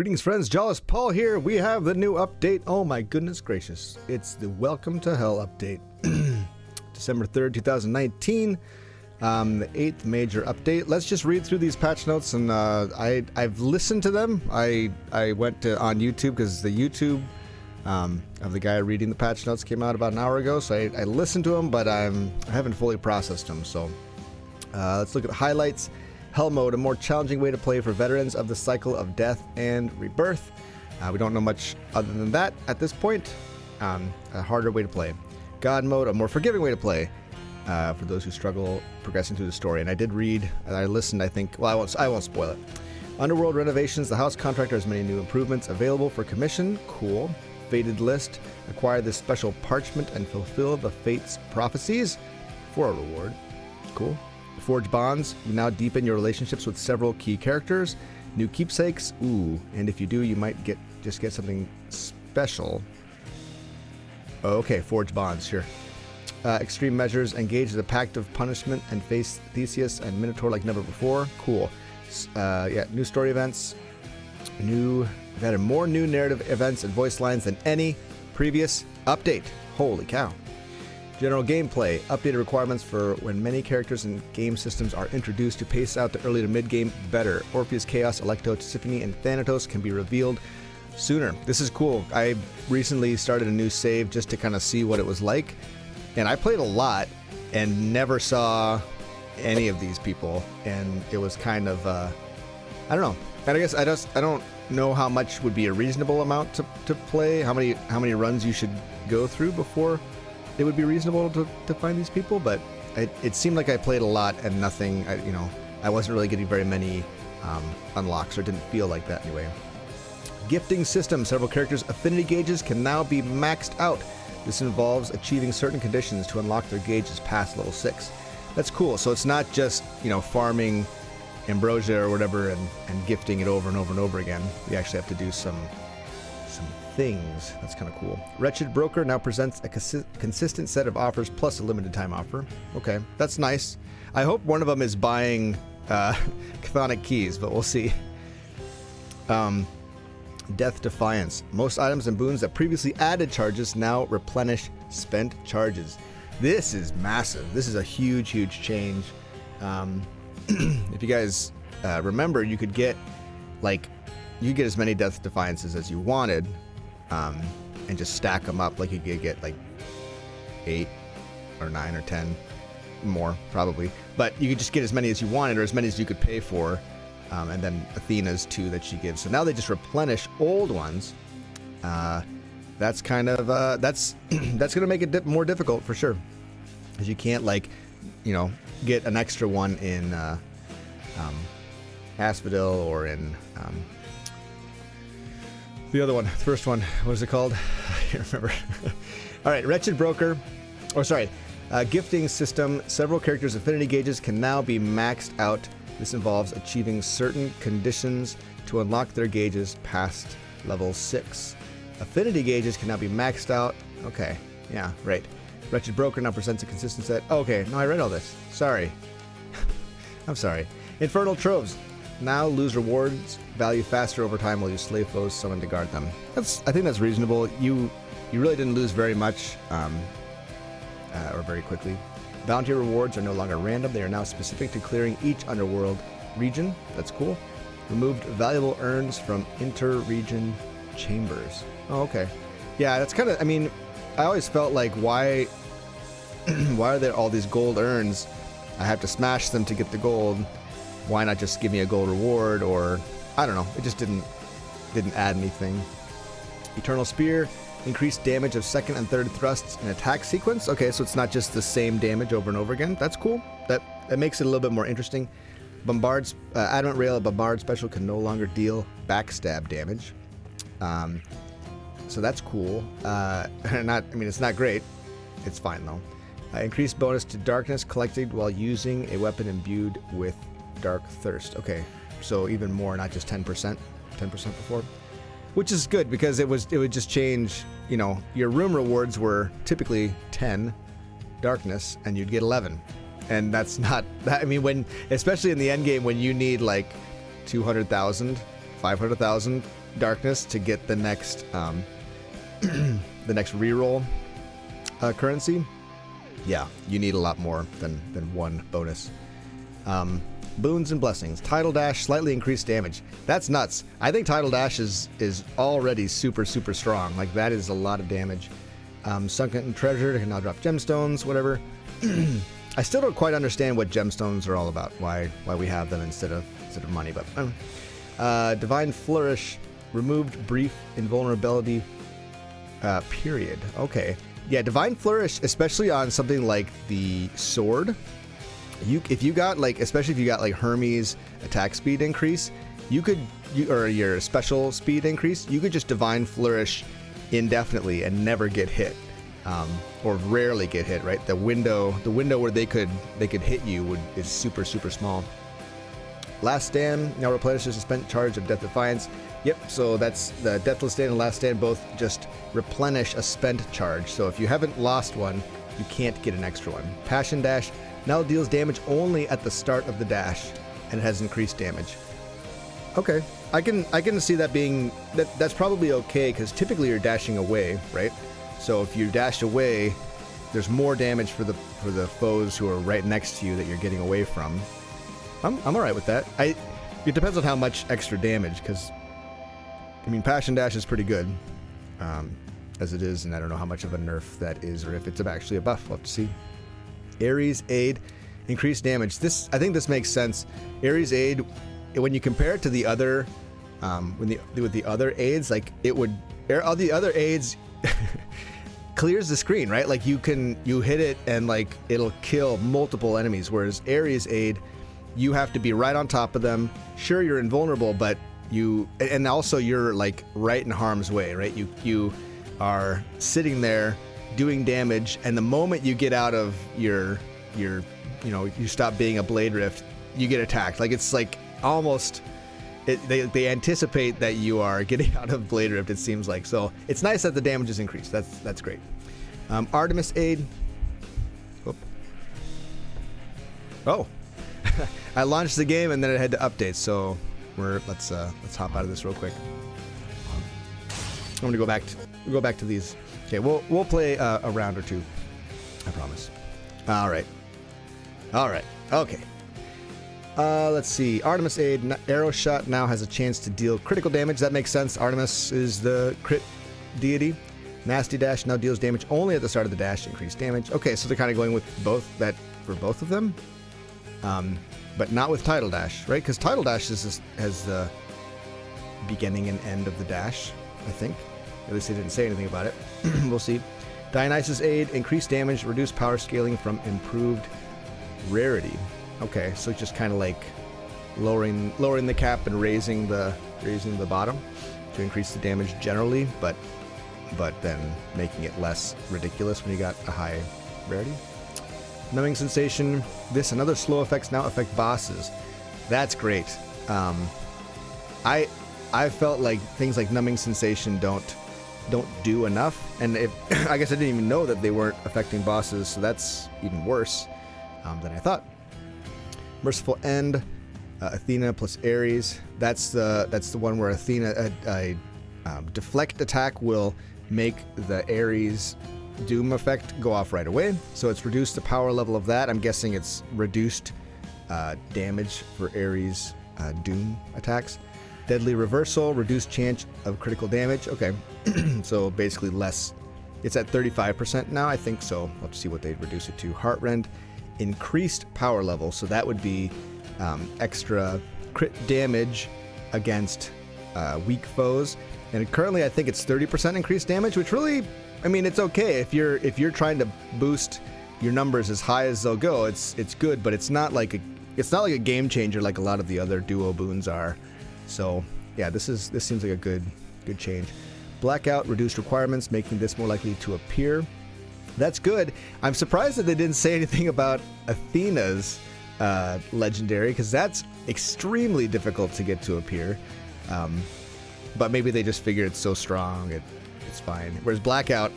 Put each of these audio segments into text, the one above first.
Greetings, friends. Jawless Paul here. We have the new update. Oh my goodness gracious. It's the Welcome to Hell update. December 3rd, 2019. The 8th major update. Let's just read through these patch notes, and I've listened to them. I went on YouTube because the YouTube of the guy reading the patch notes came out about an hour ago, so I listened to them, but I haven't fully processed them. So let's look at highlights. Hell mode, a more challenging way to play for veterans of the cycle of death and rebirth. We don't know much other than that at this point. A harder way to play. God mode, a more forgiving way to play for those who struggle progressing through the story. And I did read, and I listened, I think, well, I won't spoil it. Underworld renovations, the house contractor has many new improvements available for commission. Cool. Fated list, acquire this special parchment and fulfill the fate's prophecies for a reward. Cool. Forge bonds, you now deepen your relationships with several key characters. New keepsakes, ooh, and if you do, you might just get something special. Oh, okay, forge bonds, sure. Extreme measures, engage the pact of punishment and face Theseus and Minotaur like never before. Cool. Yeah, new story events. We've added more new narrative events and voice lines than any previous update. Holy cow. General gameplay, updated requirements for when many characters and game systems are introduced to pace out the early to mid-game better. Orpheus, Chaos, Electo, Tisiphone, and Thanatos can be revealed sooner. This is cool. I recently started a new save just to kind of see what it was like, and I played a lot and never saw any of these people, and it was kind of, I don't know. And I guess I don't know how much would be a reasonable amount to play, how many runs you should go through before it would be reasonable to find these people, but it seemed like I played a lot and nothing, I wasn't really getting very many unlocks, or it didn't feel like that anyway. Gifting system, several characters' affinity gauges can now be maxed out. This involves achieving certain conditions to unlock their gauges past level 6. That's cool. So it's not just, farming ambrosia or whatever and gifting it over and over and over again. You actually have to do some things. That's kind of cool. Wretched Broker now presents a consistent set of offers plus a limited time offer. Okay, that's nice. I hope one of them is buying chthonic keys, but we'll see. Death Defiance. Most items and boons that previously added charges now replenish spent charges. This is massive. This is a huge change. If you guys remember, you could get as many Death Defiances as you wanted, and just stack them up. Like you could get 8 or 9 or 10 more probably, but you could just get as many as you wanted, or as many as you could pay for, and then Athena's 2 that she gives. So now they just replenish old ones. That's kind of that's gonna make it more difficult for sure, because you can't get an extra one in Asphodel or in the other one, the first one, what is it called? I can't remember. All right, Wretched Broker, gifting system. Several characters' affinity gauges can now be maxed out. This involves achieving certain conditions to unlock their gauges past level 6. Affinity gauges can now be maxed out. Okay, yeah, right. Wretched Broker now presents a consistent set. Okay, no, I read all this. Sorry. I'm sorry. Infernal Troves. Now lose rewards value faster over time while you slay foes summoned to guard them. I think that's reasonable. You really didn't lose very much, or very quickly. Bounty rewards are no longer random. They are now specific to clearing each Underworld region. That's cool. Removed valuable urns from inter-region chambers. Oh, okay. Yeah, that's kind of, I always felt like, why are there all these gold urns? I have to smash them to get the gold. Why not just give me a gold reward? Or I don't know, it just didn't add anything. Eternal Spear, increased damage of second and third thrusts in attack sequence. Okay, so it's not just the same damage over and over again. That's cool. That makes it a little bit more interesting. Bombard's Adamant Rail, a Bombard special can no longer deal backstab damage. So that's cool. It's not great. It's fine though. Increased bonus to darkness collected while using a weapon imbued with Dark Thirst. Okay, so even more, not just 10%. 10% before, which is good, because it would just change. Your room rewards were typically 10 darkness, and you'd get 11, and that's not that. When especially in the end game, when you need 200,000, 500,000 darkness to get the next the next reroll currency. Yeah, you need a lot more than one bonus. Boons and blessings. Tidal Dash, slightly increased damage. That's nuts. I think Tidal Dash is already super strong. Like, that is a lot of damage. Sunken Treasure, can now drop gemstones, whatever. I still don't quite understand what gemstones are all about. Why we have them instead of money, but I don't know. Divine Flourish, removed brief invulnerability period. Okay. Yeah, Divine Flourish, especially on something like the sword. If you got like, especially if you got like Hermes attack speed increase, or your special speed increase, you could just Divine Flourish indefinitely and never get hit, or rarely get hit. Right, the window where they could hit you is super small. Last Stand now replenishes the spent charge of Death Defiance. Yep, so that's the Deathless Stand and Last Stand both just replenish a spent charge. So if you haven't lost one, you can't get an extra one. Passion Dash now deals damage only at the start of the dash, and it has increased damage. Okay, I can see that being that's probably okay, because typically you're dashing away, right? So if you dash away, there's more damage for the foes who are right next to you that you're getting away from. I'm all right with that. It depends on how much extra damage, because I mean, Passion Dash is pretty good as it is, and I don't know how much of a nerf that is, or if it's actually a buff. We'll have to see. Ares Aid, increased damage. I think this makes sense. Ares Aid, when you compare it to the other, with the other aids, like all the other aids clears the screen, right? Like you hit it and like it'll kill multiple enemies, whereas Ares Aid, you have to be right on top of them. Sure, you're invulnerable, but and also you're like right in harm's way, right? You are sitting there doing damage, and the moment you get out of you stop being a Blade Rift, you get attacked. Like, it's like almost they anticipate that you are getting out of Blade Rift, it seems like. So it's nice that the damage is increased. That's great. Artemis Aid. Oh. I launched the game and then it had to update, so let's hop out of this real quick. I'm gonna go back to these. Okay, we'll play a round or two, I promise. All right. Okay. Let's see. Artemis Aid, Arrow Shot now has a chance to deal critical damage. That makes sense. Artemis is the crit deity. Nasty Dash now deals damage only at the start of the dash, increased damage. Okay, so they're kind of going with for both of them. But not with Tidal Dash, right? Because Tidal Dash has the beginning and end of the dash, I think. At least they didn't say anything about it. We'll see. Dionysus Aid, increased damage, reduced power scaling from improved rarity. Okay, so just kind of like lowering the cap and raising the bottom to increase the damage generally, but then making it less ridiculous when you got a high rarity. Numbing Sensation. This and other slow effects now affect bosses. That's great. I felt like things like Numbing Sensation don't do enough, and I guess I didn't even know that they weren't affecting bosses, so that's even worse than I thought. Merciful End, Athena plus Ares. That's the one where Athena, a deflect attack will make the Ares Doom effect go off right away, so it's reduced the power level of that. I'm guessing it's reduced damage for Ares Doom attacks. Deadly Reversal, reduced chance of critical damage. Okay, so basically less. It's at 35% now, I think, so we'll have to see what they reduce it to. Heartrend, increased power level, so that would be extra crit damage against weak foes. And currently I think it's 30% increased damage, which really, I mean, it's okay if you're trying to boost your numbers as high as they'll go. It's good, but it's not like a game changer like a lot of the other duo boons are. So yeah, this seems like a good change. Blackout, reduced requirements, making this more likely to appear. That's good. I'm surprised that they didn't say anything about Athena's legendary, because that's extremely difficult to get to appear. But maybe they just figured it's so strong, it's fine. Whereas Blackout,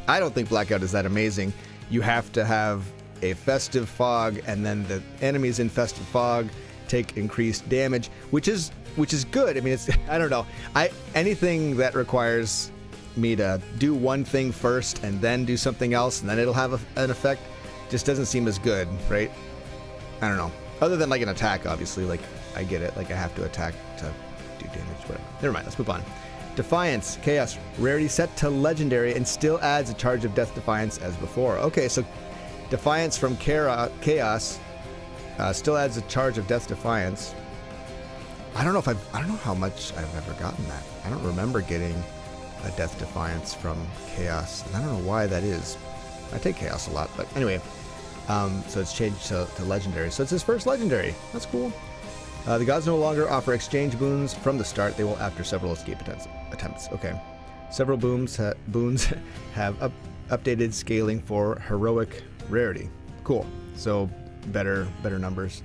I don't think Blackout is that amazing. You have to have a Festive Fog, and then the enemies in Festive Fog take increased damage, which is good. I mean, it's I don't know. Anything that requires me to do one thing first and then do something else and then it'll have an effect just doesn't seem as good, right? I don't know. Other than like an attack, obviously, like I get it. Like I have to attack to do damage, whatever. Never mind. Let's move on. Defiance, Chaos, rarity set to legendary and still adds a charge of death defiance as before. Okay, so Defiance from Chaos still adds a charge of death defiance. I don't know how much I've ever gotten that. I don't remember getting a death defiance from Chaos, and I don't know why that is. I take Chaos a lot, but anyway. So it's changed to legendary. So it's his first legendary. That's cool. The gods no longer offer exchange boons from the start. They will after several escape attempts. Okay. Several boons have updated scaling for heroic rarity. Cool. So better numbers.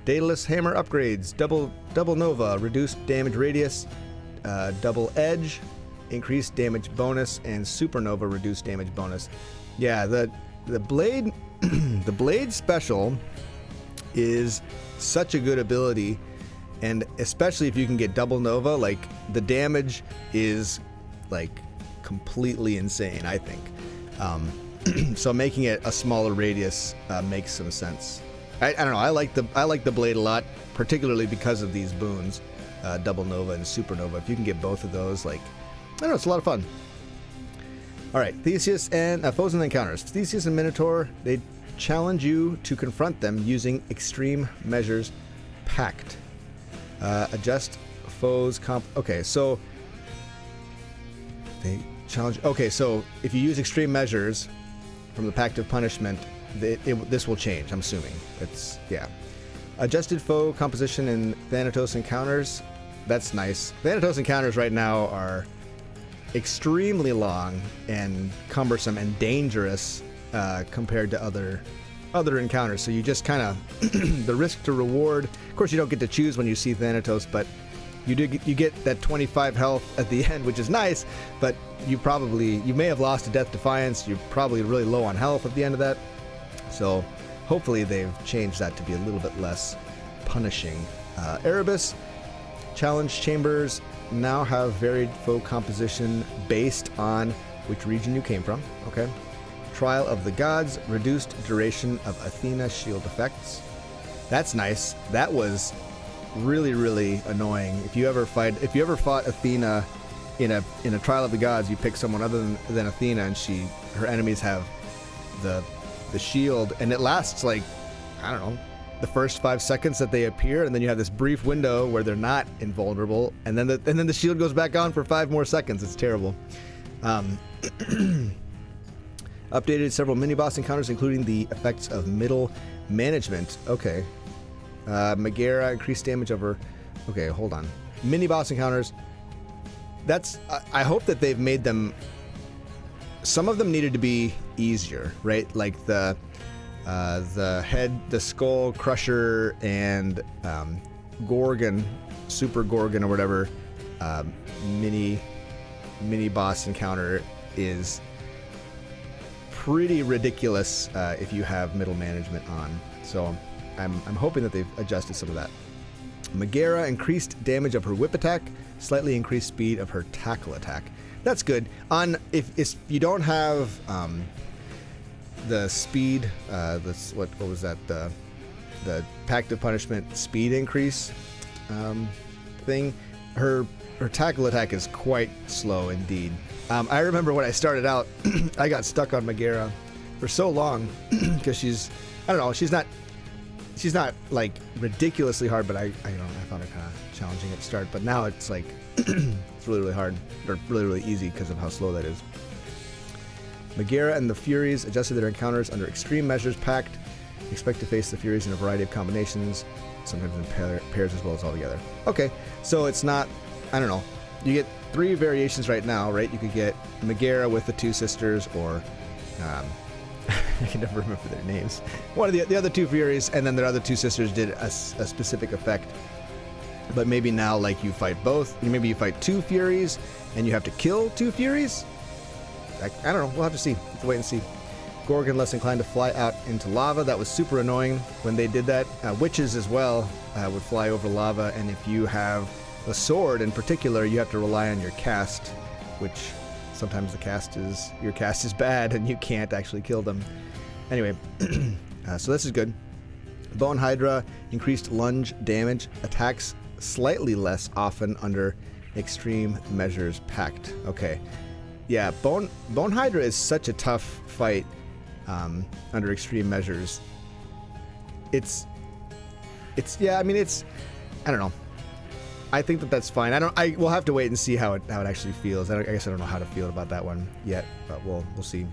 Daedalus hammer upgrades. Double nova, reduced damage radius, double edge, increased damage bonus, and supernova, reduced damage bonus. Yeah, the blade the blade special is such a good ability, and especially if you can get double nova, like the damage is like completely insane, I think. So making it a smaller radius makes some sense. I don't know. I like the blade a lot, particularly because of these boons, double nova and supernova. If you can get both of those, like I don't know, it's a lot of fun. All right, Theseus and foes and encounters. Theseus and Minotaur, they challenge you to confront them using extreme measures pact. Adjust foes comp. Okay, so they challenge. Okay, so if you use extreme measures from the pact of punishment, this will change. I'm assuming it's Adjusted foe composition in Thanatos encounters. That's nice. Thanatos encounters right now are extremely long and cumbersome and dangerous compared to other encounters. So you just kind of the risk to reward. Of course, you don't get to choose when you see Thanatos, but you get that 25 health at the end, which is nice. But you may have lost to Death Defiance. You're probably really low on health at the end of that. So hopefully they've changed that to be a little bit less punishing. Erebus challenge chambers now have varied foe composition based on which region you came from. Okay. Trial of the Gods, reduced duration of Athena shield effects. That's nice. That was really, really annoying. If you ever fought Athena in a Trial of the Gods, you pick someone other than Athena, and her enemies have the shield, and it lasts like, I don't know, the first 5 seconds that they appear, and then you have this brief window where they're not invulnerable, and then the shield goes back on for 5 more seconds. It's terrible. Updated several mini-boss encounters, including the effects of middle management. Okay. Megara, increased damage over... Okay, hold on. Mini-boss encounters. I hope that they've made them... Some of them needed to be easier, right? Like the skull crusher and Gorgon, super Gorgon or whatever mini boss encounter is pretty ridiculous if you have middle management on. So I'm hoping that they've adjusted some of that. Megara, increased damage of her whip attack, slightly increased speed of her tackle attack. That's good. If you don't have the speed, what was that? The Pact of Punishment speed increase thing. Her tackle attack is quite slow indeed. I remember when I started out, I got stuck on Megara for so long because she's not like ridiculously hard, but I found her kind of challenging at the start. But now it's like it's really, really hard, or really, really easy because of how slow that is. Megara and the Furies adjusted their encounters under extreme measures pact. Expect to face the Furies in a variety of combinations, sometimes in pairs as well as all together. Okay, so it's not, I don't know. You get 3 variations right now, right? You could get Megara with the 2 sisters, or I can never remember their names. One of the other 2 Furies, and then their other 2 sisters did a specific effect. But maybe now, like, you fight both. Maybe you fight 2 Furies, and you have to kill 2 Furies? I don't know. We'll have to see. Let's wait and see. Gorgon less inclined to fly out into lava. That was super annoying when they did that. Witches as well would fly over lava, and if you have a sword in particular, you have to rely on your cast, which sometimes your cast is bad and you can't actually kill them. Anyway, so this is good. Bone Hydra, increased lunge damage, attacks slightly less often under extreme measures packed. Okay. Yeah, Bone Hydra is such a tough fight under extreme measures. Yeah, I mean, I don't know. I think that's fine. We'll have to wait and see how it actually feels. I guess I don't know how to feel about that one yet, but we'll see.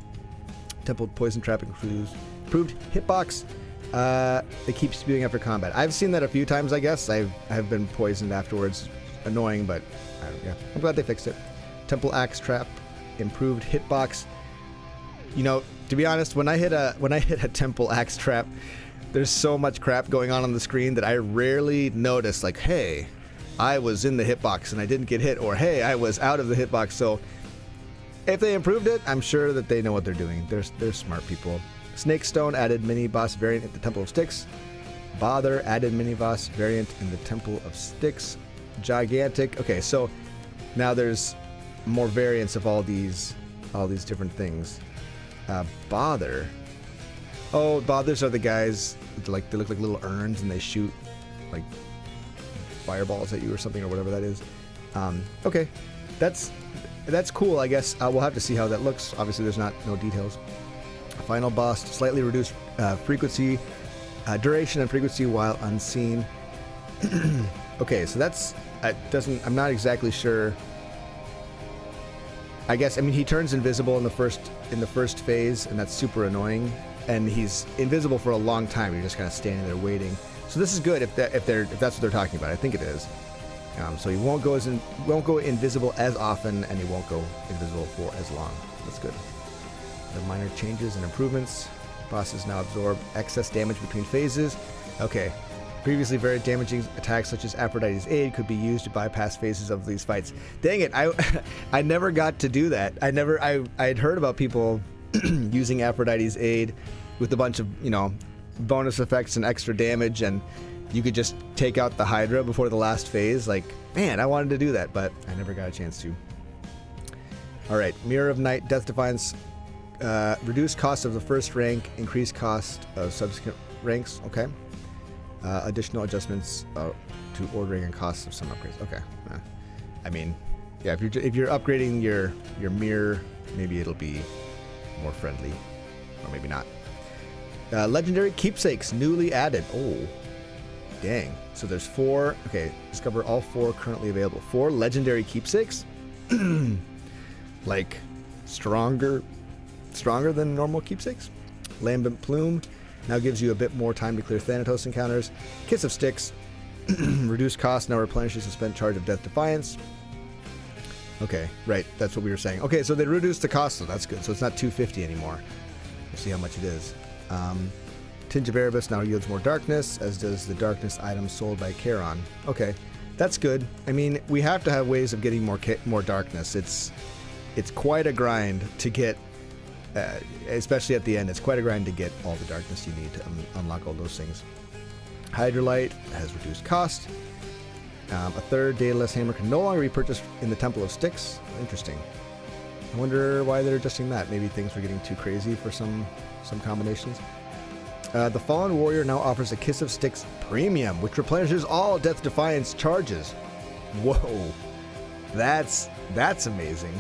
Temple Poison Trap improved hitbox. They keep spewing after combat. I've seen that a few times, I guess. I have been poisoned afterwards. Annoying, but yeah, I'm glad they fixed it. Temple Axe Trap improved hitbox. You know, to be honest, when I hit a Temple Axe Trap, there's so much crap going on the screen that I rarely notice, like, hey, I was in the hitbox and I didn't get hit, or hey, I was out of the hitbox. So if they improved it, I'm sure that they know what they're doing. They're smart people. Snake Stone added mini boss variant at the Temple of Sticks. Bother added mini boss variant in the Temple of Sticks. Gigantic. Okay, so now there's more variants of all these different things. Bother. Oh, Bothers are the guys, like, they look like little urns and they shoot like fireballs at you or something, or whatever that is. Okay, that's cool, I guess. We'll have to see how that looks. Obviously, there's no details. Final boss, slightly reduced frequency, duration and frequency while unseen. Okay, so I'm not exactly sure. I guess, I mean, he turns invisible in the first phase, and that's super annoying. And he's invisible for a long time. You're just kind of standing there waiting. So this is good if that's what they're talking about. I think it is. So he won't go invisible as often, and he won't go invisible for as long. That's good. The minor changes and improvements. Bosses now absorb excess damage between phases. Okay. Previously very damaging attacks such as Aphrodite's Aid could be used to bypass phases of these fights. Dang it, I never got to do that. I'd heard about people using Aphrodite's Aid with a bunch of, bonus effects and extra damage, and you could just take out the Hydra before the last phase. Like, man, I wanted to do that, but I never got a chance to. Alright, Mirror of Night, Death Defiance, reduced cost of the first rank, increased cost of subsequent ranks. Okay. Additional adjustments to ordering and costs of some upgrades. Okay. I mean, yeah, if you're upgrading your mirror, maybe it'll be more friendly, or maybe not. Legendary keepsakes newly added. Oh, dang. So there's 4. Okay, discover all 4 currently available. 4 legendary keepsakes? Like, stronger than normal keepsakes? Lambent Plume now gives you a bit more time to clear Thanatos encounters. Kiss of Sticks, reduced cost, now replenishes the spent charge of Death Defiance. Okay, right, that's what we were saying. Okay, so they reduced the cost, so that's good. So it's not 250 anymore. We'll see how much it is. Tinge of Erebus now yields more darkness, as does the darkness item sold by Charon. Okay, that's good. I mean, we have to have ways of getting more darkness. It's quite a grind to get. Especially at the end, it's quite a grind to get all the darkness you need to unlock all those things. Hydrolite has reduced cost. A third Daedalus hammer can no longer be purchased in the Temple of Sticks. Interesting. I wonder why they're adjusting that. Maybe things were getting too crazy for some combinations. The Fallen Warrior now offers a Kiss of Sticks Premium, which replenishes all Death Defiance charges. Whoa, that's amazing.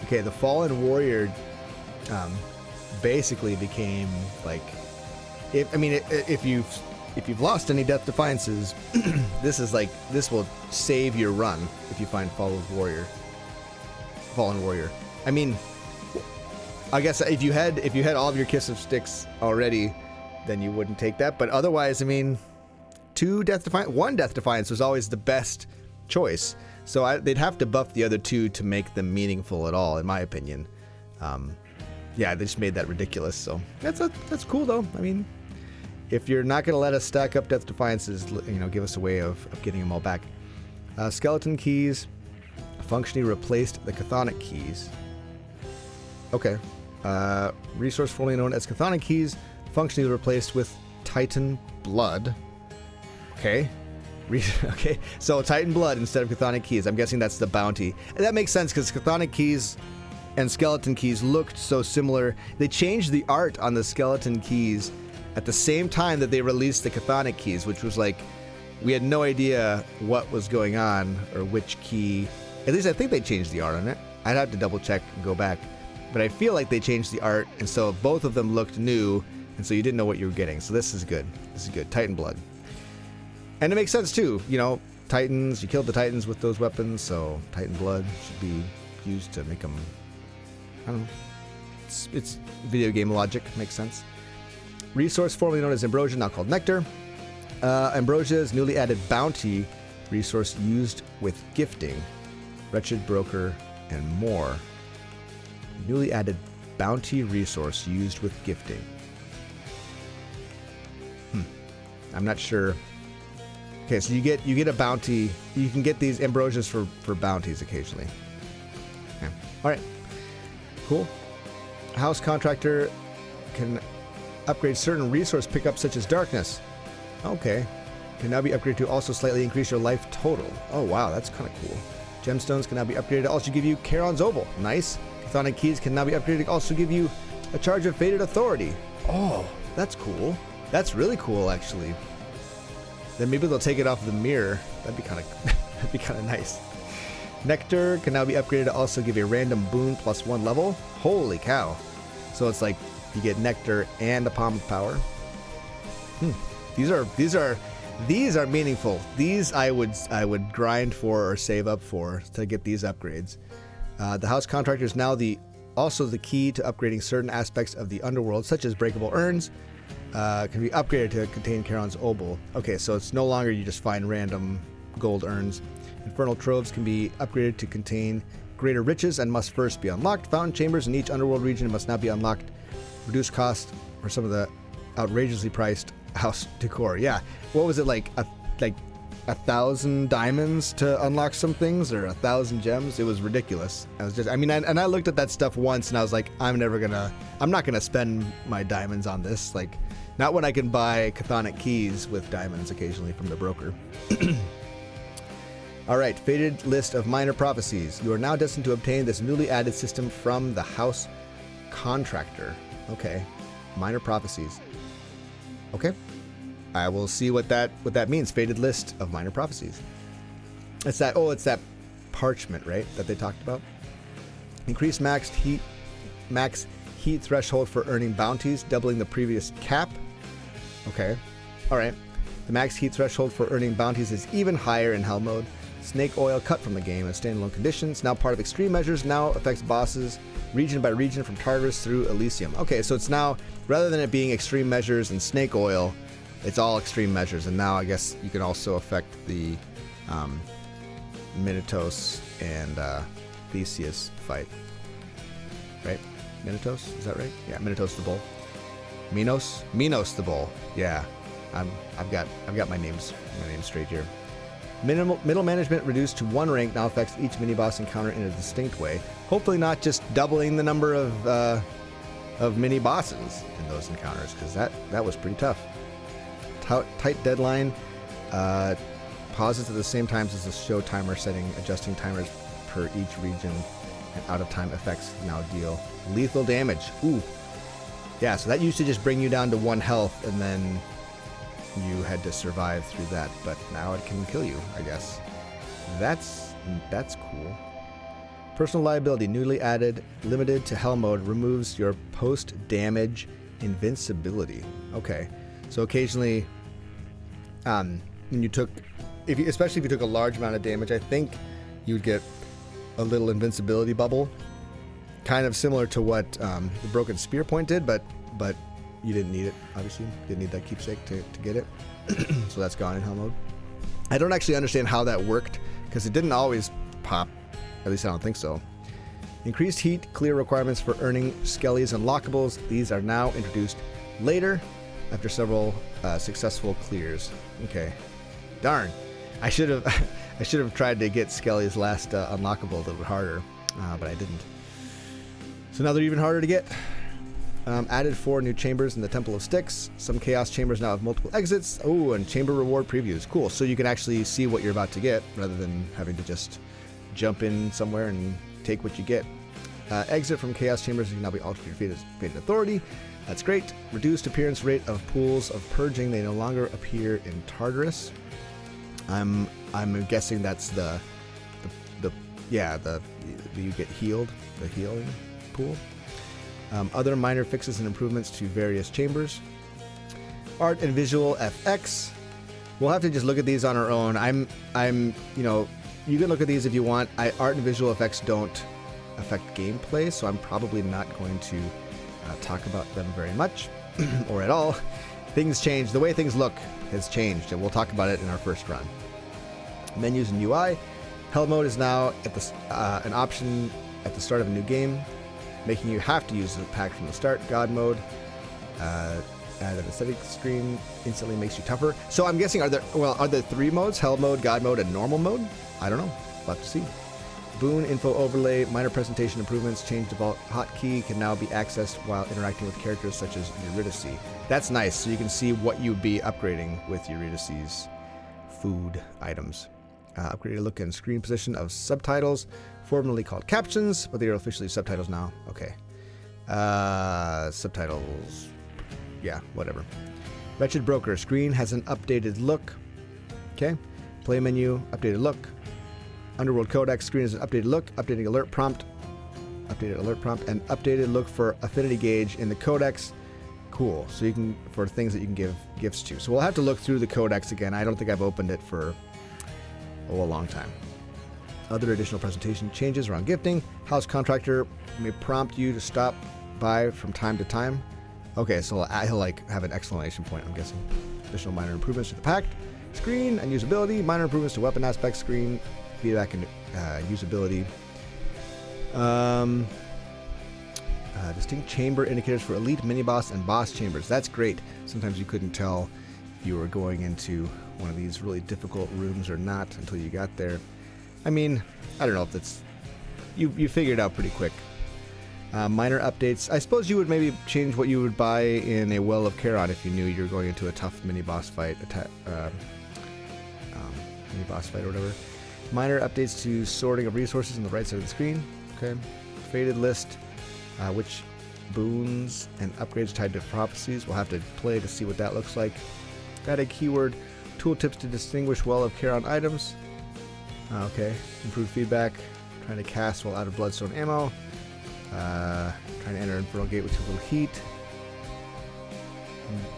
Okay, the Fallen Warrior basically became like, if you've lost any Death Defiances, this will save your run if you find Fallen Warrior. I mean, I guess if you had all of your Kiss of Sticks already, then you wouldn't take that. But otherwise, I mean, 1 Death Defiance was always the best choice. So they'd have to buff the other 2 to make them meaningful at all, in my opinion. Yeah, they just made that ridiculous. So that's cool though. I mean, if you're not going to let us stack up Death Defiances, give us a way of getting them all back. Skeleton keys functionally replaced the chthonic keys. Okay, Resource formerly known as Chthonic Keys, functionally replaced with Titan Blood. Okay. Okay, so Titan Blood instead of Chthonic Keys. I'm guessing that's the bounty. And that makes sense because Chthonic Keys and Skeleton Keys looked so similar. They changed the art on the Skeleton Keys at the same time that they released the Chthonic Keys, which was like, we had no idea what was going on or which key. At least I think they changed the art on it. I'd have to double check and go back. But I feel like they changed the art, and so both of them looked new, and so you didn't know what you were getting. So this is good. This is good. Titan Blood. And it makes sense too, you know, Titans, you killed the Titans with those weapons, so Titan Blood should be used to make them, I don't know, it's video game logic, makes sense. Resource formerly known as Ambrosia, now called Nectar. Ambrosia's newly added bounty resource used with gifting, Wretched Broker, and more. Newly added bounty resource used with gifting. I'm not sure. Okay, so you get a bounty. You can get these ambrosias for bounties occasionally. Okay. All right. Cool. House Contractor can upgrade certain resource pickups such as darkness. Okay. Can now be upgraded to also slightly increase your life total. Oh wow, that's kind of cool. Gemstones can now be upgraded to also give you Charon's Obol. Nice. Chthonic Keys can now be upgraded to also give you a charge of Fated Authority. Oh, that's cool. That's really cool, actually. Then maybe they'll take it off the mirror. That'd be kind of nice. Nectar can now be upgraded to also give a random boon +1 level. Holy cow! So it's like you get Nectar and a Palm of Power. These are meaningful. These I would grind for or save up for to get these upgrades. The House Contractor is now also the key to upgrading certain aspects of the Underworld, such as breakable urns. Can be upgraded to contain Charon's Obol. Okay, so it's no longer you just find random gold urns. Infernal Troves can be upgraded to contain greater riches and must first be unlocked. Fountain chambers in each Underworld region must now be unlocked. Reduced cost for some of the outrageously priced house decor. Yeah, what was it like 1,000 diamonds to unlock some things, or 1,000 gems? It was ridiculous. I looked at that stuff once and I was like, I'm not gonna spend my diamonds on this. Like, not when I can buy Chthonic Keys with diamonds occasionally from the broker. Alright, Fated List of Minor Prophecies. You are now destined to obtain this newly added system from the House Contractor. Okay, Minor Prophecies. Okay, I will see what that means. Fated List of Minor Prophecies. It's that parchment, right, that they talked about. Increase max heat threshold for earning bounties, doubling the previous cap. Okay, all right. The max heat threshold for earning bounties is even higher in Hell mode. Snake oil cut from the game in standalone conditions. Now part of extreme measures. Now affects bosses region by region from Tartarus through Elysium. Okay, so it's now, rather than it being extreme measures and snake oil, it's all extreme measures. And now I guess you can also affect the Minotaurus and Theseus fight. Right? Minotaurus? Is that right? Yeah, Minotaurus the Bull. Minos the Bull. Yeah, I've got my name straight here. Middle management reduced to 1 rank now affects each mini boss encounter in a distinct way. Hopefully not just doubling the number of mini bosses in those encounters, because that was pretty tough. Tight deadline. Pauses at the same times as the show timer setting, adjusting timers per each region, and out of time effects now deal lethal damage. Ooh. Yeah, so that used to just bring you down to 1 health, and then you had to survive through that, but now it can kill you, I guess. That's cool. Personal liability, newly added, limited to Hell mode, removes your post-damage invincibility. Okay, so occasionally, when you took, especially if you took a large amount of damage, I think you would get a little invincibility bubble, kind of similar to what the Broken Spear Point did, but you didn't need it, obviously. You didn't need that keepsake to get it. So that's gone in Hell mode. I don't actually understand how that worked, because it didn't always pop. At least I don't think so. Increased heat clear requirements for earning Skellies unlockables. These are now introduced later after several successful clears. Okay. Darn. I should have tried to get Skelly's last unlockable a little bit harder, but I didn't. So now they're even harder to get. Added 4 new chambers in the Temple of Styx. Some Chaos chambers now have multiple exits. Oh, and chamber reward previews. Cool. So you can actually see what you're about to get rather than having to just jump in somewhere and take what you get. Exit from Chaos chambers can now be altered to your fated authority. That's great. Reduced appearance rate of pools of purging. They no longer appear in Tartarus. I'm guessing that's you get healed, the healing pool. Other minor fixes and improvements to various chambers. Art and visual FX. We'll have to just look at these on our own. You can look at these if you want. Art and visual effects don't affect gameplay, so I'm probably not going to talk about them very much or at all. Things change. The way things look has changed, and we'll talk about it in our first run. Menus and UI. Hell mode is now at an option at the start of a new game, making you have to use the pack from the start. God mode, add an aesthetic screen, instantly makes you tougher. So I'm guessing, are there 3 modes? Hell mode, God mode, and normal mode? I don't know. We'll have to see. Boon info overlay, minor presentation improvements, change default hotkey can now be accessed while interacting with characters such as Eurydice. That's nice, so you can see what you'd be upgrading with Eurydice's food items. Upgraded look and screen position of subtitles, formerly called captions, but they are officially subtitles now. Okay. Subtitles. Yeah, whatever. Wretched Broker. Screen has an updated look. Okay. Play menu, updated look. Underworld Codex. Screen has an updated look. Updating alert prompt. Updated alert prompt. And updated look for affinity gauge in the Codex. Cool. So you can, for things that you can give gifts to. So we'll have to look through the Codex again. I don't think I've opened it for a long time. Other additional presentation changes around gifting. House contractor may prompt you to stop by from time to time. Okay, so he'll like have an exclamation point, I'm guessing. Additional minor improvements to the pack. Screen and usability. Minor improvements to weapon aspect, screen, feedback, and usability. Distinct chamber indicators for elite, mini-boss, and boss chambers. That's great. Sometimes you couldn't tell if you were going into one of these really difficult rooms or not until you got there. I mean, I don't know if that's... You figured it out pretty quick. Minor updates. I suppose you would maybe change what you would buy in a Well of Charon if you knew you were going into a tough mini-boss fight. Mini-boss fight or whatever. Minor updates to sorting of resources on the right side of the screen. Okay. Faded list. Which boons and upgrades tied to prophecies. We'll have to play to see what that looks like. Add a keyword. Tooltips to distinguish Well of Charon items. Okay. Improved feedback. Trying to cast while out of bloodstone ammo. Trying to enter Infernal Gate with too little heat.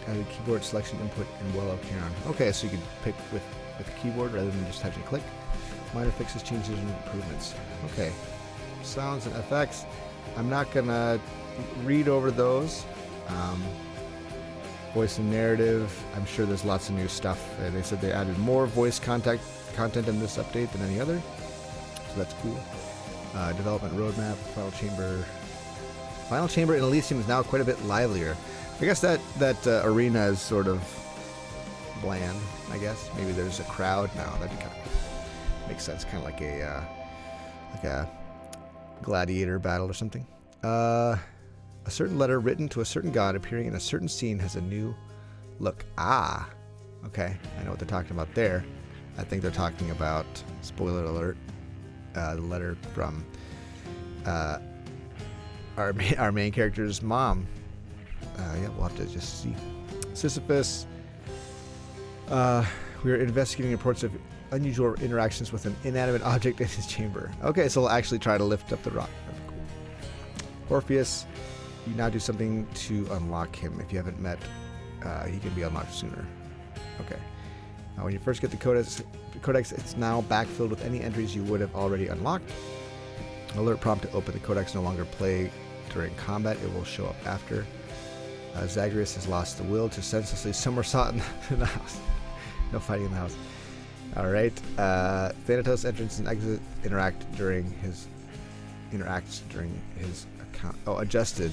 Added keyboard selection input in Well of Charon. Okay, so you can pick with the keyboard rather than just touching click. Minor fixes, changes, and improvements. Okay. Sounds and effects. I'm not gonna read over those. Voice and narrative. I'm sure there's lots of new stuff. They said they added more voice content in this update than any other, so that's cool. Development roadmap. Final chamber in Elysium is now quite a bit livelier. I guess that arena is sort of bland. I guess maybe there's a crowd now. That'd be kind of cool. Makes sense. Kind of like a gladiator battle or something. A certain letter written to a certain god appearing in a certain scene has a new look. Ah, okay. I know what they're talking about there. I think they're talking about, spoiler alert, the letter from our main character's mom. Yeah, we'll have to just see. Sisyphus. We are investigating reports of unusual interactions with an inanimate object in his chamber. Okay, so we'll actually try to lift up the rock. That'd be cool. Orpheus. You now do something to unlock him. If you haven't met, he can be unlocked sooner. Okay. Now, when you first get the codex, it's now backfilled with any entries you would have already unlocked. Alert prompt to open the codex no longer play during combat. It will show up after. Zagreus has lost the will to senselessly somersault in the house. No fighting in the house. All right. Thanatos entrance and exit interacts during his account. Oh, adjusted.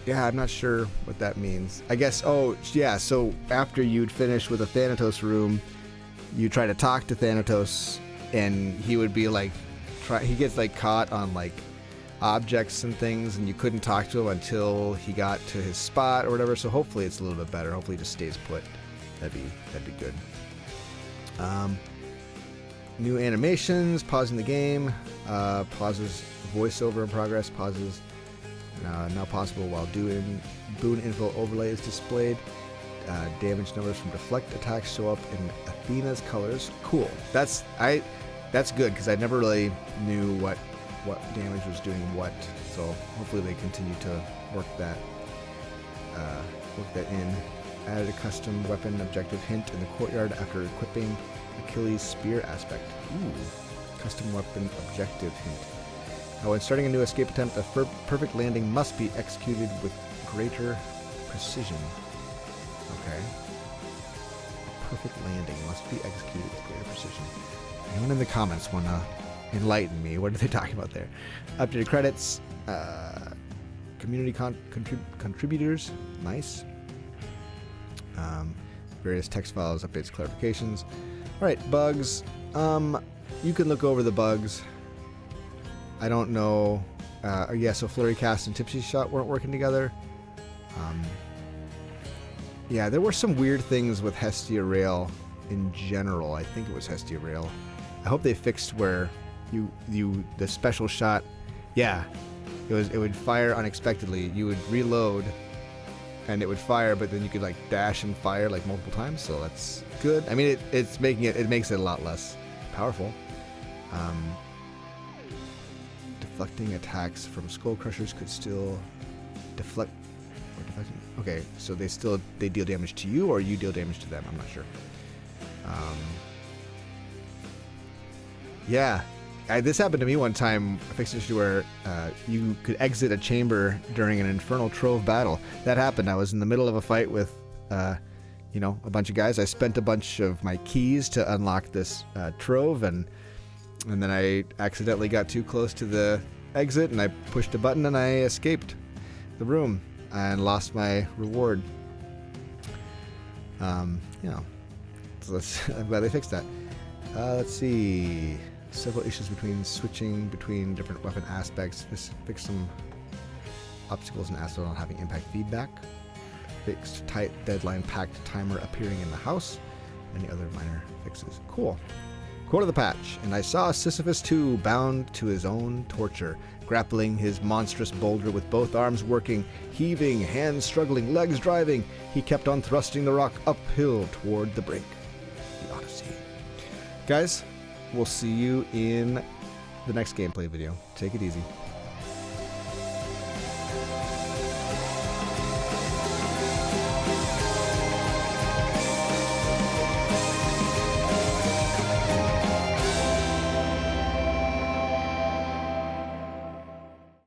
Yeah, I'm not sure what that means. I guess, oh, yeah, so after you'd finish with a Thanatos room, you try to talk to Thanatos, and he would be, like, he gets like caught on like objects and things, and you couldn't talk to him until he got to his spot or whatever. So hopefully it's a little bit better. Hopefully he just stays put. That'd be good. New animations, pausing the game, pauses voiceover in progress, pauses now possible while doing boon info overlay is displayed. Damage numbers from deflect attacks show up in Athena's colors. Cool. That's good because I never really knew what damage was doing what. So hopefully they continue to work that in. Added a custom weapon objective hint in the courtyard after equipping Achilles' spear aspect. Ooh, custom weapon objective hint. When starting a new escape attempt, a perfect landing must be executed with greater precision. Okay. A perfect landing must be executed with greater precision. Anyone in the comments want to enlighten me? What are they talking about there? Updated credits. Community contributors. Nice. Various text files, updates, clarifications. Alright, bugs. You can look over the bugs. I don't know. Yeah, so Flurry Cast and Tipsy Shot weren't working together. Yeah, there were some weird things with Hestia Rail in general. I think it was Hestia Rail. I hope they fixed where the special shot. Yeah, it would fire unexpectedly. You would reload, and it would fire, but then you could like dash and fire like multiple times. So that's good. I mean, it makes it a lot less powerful. Deflecting attacks from Skull Crushers could still deflect. Okay, so they deal damage to you, or you deal damage to them. I'm not sure. Yeah, this happened to me one time. I fixed an issue where you could exit a chamber during an Infernal Trove battle. That happened. I was in the middle of a fight with, a bunch of guys. I spent a bunch of my keys to unlock this trove, and then I accidentally got too close to the exit, and I pushed a button, and I escaped the room and lost my reward. So I'm glad they fixed that. Let's see. Several issues between switching between different weapon aspects. This fixed some obstacles and asked on having impact feedback. Fixed tight deadline packed timer appearing in the house. Any other minor fixes. Cool. Quote of the patch. And I saw Sisyphus too, bound to his own torture, grappling his monstrous boulder with both arms working, heaving, hands struggling, legs driving. He kept on thrusting the rock uphill toward the brink. The Odyssey. Guys, we'll see you in the next gameplay video. Take it easy.